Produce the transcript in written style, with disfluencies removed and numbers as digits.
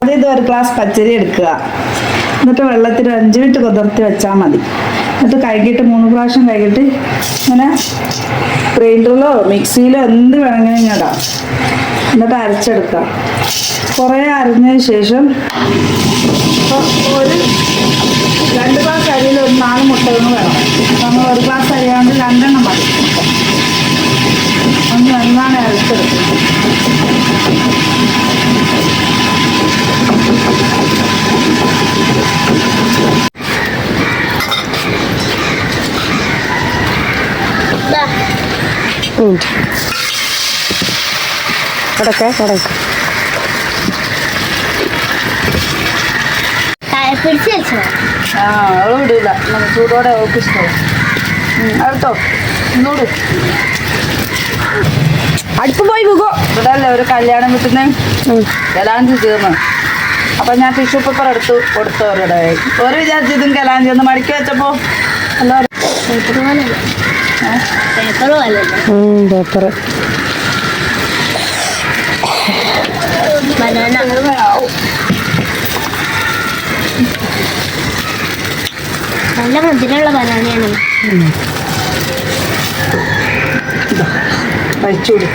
ആദ്യം ഇത് 1 ഗ്ലാസ് പച്ചരി എടുക്കുക. എന്നിട്ട് വെള്ളത്തിൽ 5 മിനിറ്റ് കുതിർത്തി വെച്ചാൽ മതി. എന്നിട്ട് കഴുകിയിട്ട് 3 പ്രാവശ്യം കഴുകിയിട്ട് ഇങ്ങനെ ഗ്രൈൻഡറിലോ മിക്സിയിലോ എന്ത് വേണമെങ്കിലും ഇടാം. എന്നിട്ട് അരച്ചെടുക്കുക. കുറേ അരിഞ്ഞതിന് ശേഷം ഒരു 2 ഗ്ലാസ് അരിയിൽ ഒരു 4 മുട്ടകൾ വേണം. നമ്മൾ 1 ഗ്ലാസ് അരിയാണ്ട് 2 എണ്ണം മതി. ഒന്ന് നന്നാണ് അരച്ചെടുക്കുക. വിടില്ല, ചൂടോടെ അവൾക്ക് ഇഷ്ടവും. അടുത്തോ ഇന്നോട് അടുപ്പ് പോയി പോകുമോ? ഇവിടെ അല്ലേ ഒരു കല്യാണം വീട്ടിൽ കലാഞ്ചി തീർന്നു. അപ്പൊ ഞാൻ ടിഷ്യൂ പേപ്പർ എടുത്തു കൊടുത്തു. അവരുടെ ഒരു വിചാരിച്ചതും കലാഞ്ചി ഒന്ന് മടക്കി വെച്ചപ്പോ എല്ലാവരും പേപ്പർ നല്ല മധുരമുള്ള ബനാനയാണ്. കഴിച്ചൂടി.